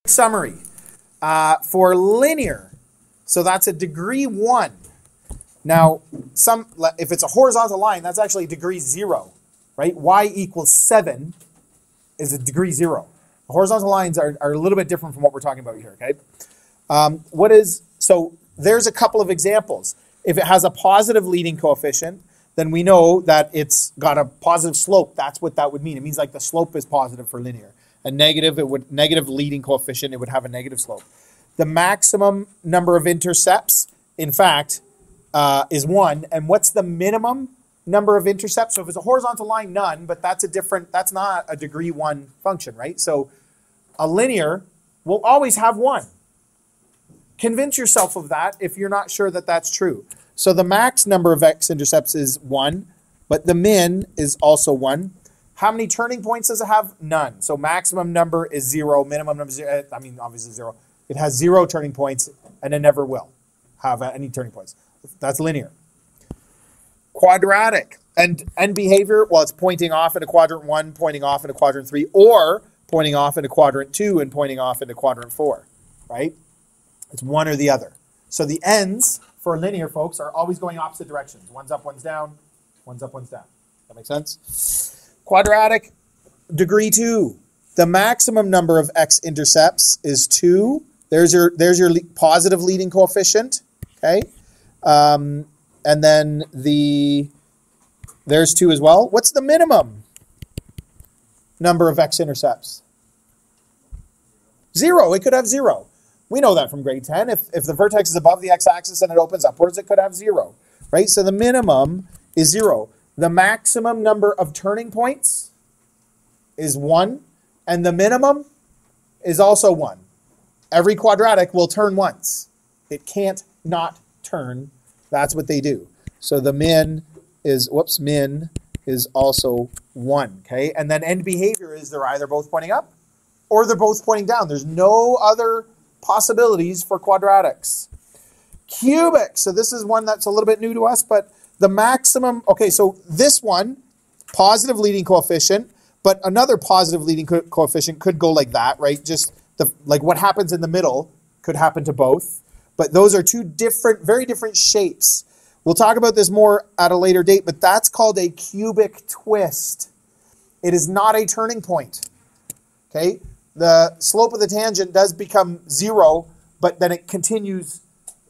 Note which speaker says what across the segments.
Speaker 1: Summary for linear, so that's a degree 1. Now, if it's a horizontal line, that's actually degree 0, right? Y equals 7 is a degree 0. Horizontal lines are a little bit different from what we're talking about here, okay? So there's a couple of examples. If it has a positive leading coefficient, then we know that it's got a positive slope. That's what that would mean. It means like the slope is positive for linear. A negative, negative leading coefficient, it would have a negative slope. The maximum number of intercepts, in fact, is 1. And what's the minimum number of intercepts? So if it's a horizontal line, none, but that's not a degree 1 function, right? So a linear will always have 1. Convince yourself of that if you're not sure that that's true. So the max number of x-intercepts is 1, but the min is also 1. How many turning points does it have? None. So maximum number is 0, minimum number is 0, obviously 0. It has 0 turning points, and it never will have any turning points. That's linear. Quadratic. And end behavior, well, it's pointing off into quadrant 1, pointing off into quadrant 3, or pointing off into quadrant 2 and pointing off into quadrant 4, right? It's one or the other. So the ends for linear, folks, are always going opposite directions. One's up, one's down. One's up, one's down. That makes sense? Quadratic, degree 2. The maximum number of x-intercepts is 2. There's your positive leading coefficient, okay? And then there's 2 as well. What's the minimum number of x-intercepts? 0. It could have 0. We know that from grade 10. If the vertex is above the x-axis and it opens upwards, it could have 0, right? So the minimum is 0. The maximum number of turning points is 1, and the minimum is also 1. Every quadratic will turn once. It can't not turn. That's what they do. So the min is also 1, okay? And then end behavior is they're either both pointing up or they're both pointing down. There's no other possibilities for quadratics. Cubic. So this is one that's a little bit new to us, but the maximum, okay, so this one, positive leading coefficient, but another positive leading coefficient could go like that, right? Just like what happens in the middle could happen to both. But those are two very different shapes. We'll talk about this more at a later date, but that's called a cubic twist. It is not a turning point, okay? The slope of the tangent does become 0, but then it continues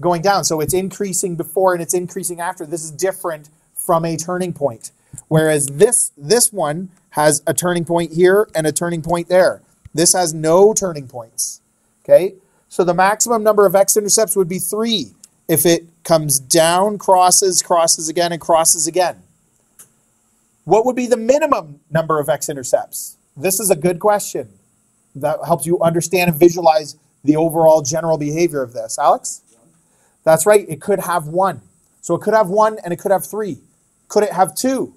Speaker 1: going down. So it's increasing before and it's increasing after. This is different from a turning point. Whereas this one has a turning point here and a turning point there. This has no turning points. Okay? So the maximum number of x-intercepts would be 3 if it comes down, crosses again, and crosses again. What would be the minimum number of x-intercepts? This is a good question. That helps you understand and visualize the overall general behavior of this. Alex? That's right. It could have 1. So it could have 1 and it could have 3. Could it have 2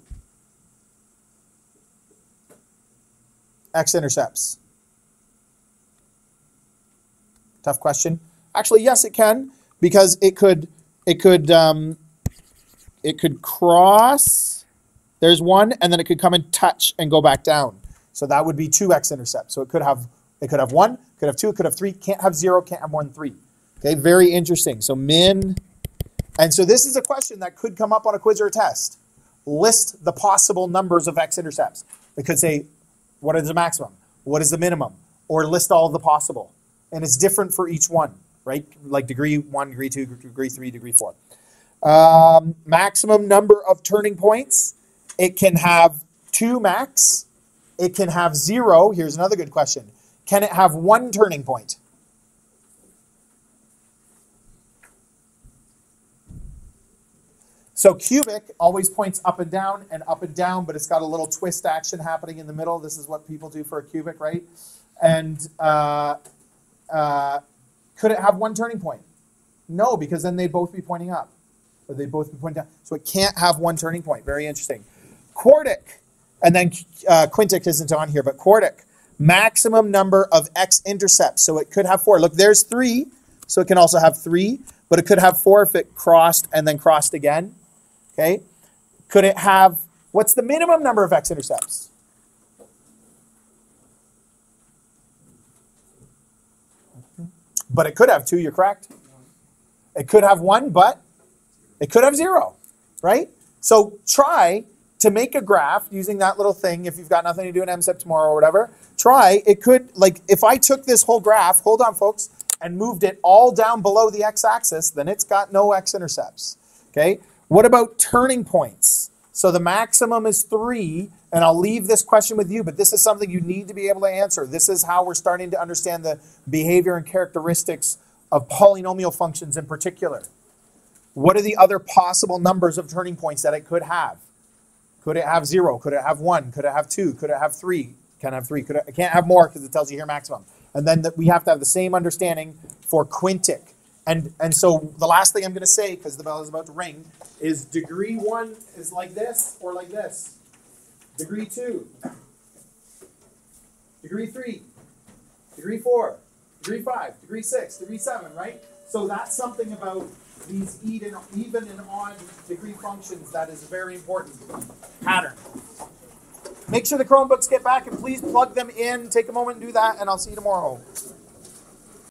Speaker 1: x-intercepts? Tough question. Actually, yes, it can, because it could cross. There's 1, and then it could come and touch and go back down. So that would be 2 x-intercepts. So it could have 1, could have 2, could have 3. Can't have 0. Can't have more than 3. Okay, very interesting. So min, and so this is a question that could come up on a quiz or a test. List the possible numbers of x-intercepts. It could say, what is the maximum? What is the minimum? Or list all of the possible. And it's different for each one, right? Like degree 1, degree 2, degree 3, degree 4. Maximum number of turning points. It can have 2 max. It can have 0. Here's another good question. Can it have 1 turning point? So cubic always points up and down, but it's got a little twist action happening in the middle. This is what people do for a cubic, right? And could it have 1 turning point? No, because then they'd both be pointing up, or they'd both be pointing down. So it can't have 1 turning point. Very interesting. Quartic, and then quintic isn't on here, but quartic. Maximum number of x-intercepts. So it could have 4. Look, there's 3, so it can also have 3, but it could have 4 if it crossed and then crossed again. Okay? Could it have, what's the minimum number of x-intercepts? But it could have 2, you're correct. It could have 1, but it could have 0, right? So try to make a graph using that little thing. If you've got nothing to do in MSIP tomorrow or whatever, try. It could, like, if I took this whole graph, hold on, folks, and moved it all down below the x-axis, then it's got no x-intercepts, okay? What about turning points? So the maximum is 3, and I'll leave this question with you, but this is something you need to be able to answer. This is how we're starting to understand the behavior and characteristics of polynomial functions in particular. What are the other possible numbers of turning points that it could have? Could it have 0? Could it have 1? Could it have 2? Could it have 3? Can't have 3. It can't have more because it tells you here maximum. And then we have to have the same understanding for quintic. And so the last thing I'm going to say, because the bell is about to ring, is degree 1 is like this or like this. Degree 2. Degree 3. Degree 4. Degree 5. Degree 6. Degree 7, right? So that's something about these even and odd degree functions that is a very important pattern. Make sure the Chromebooks get back, and please plug them in. Take a moment and do that, and I'll see you tomorrow.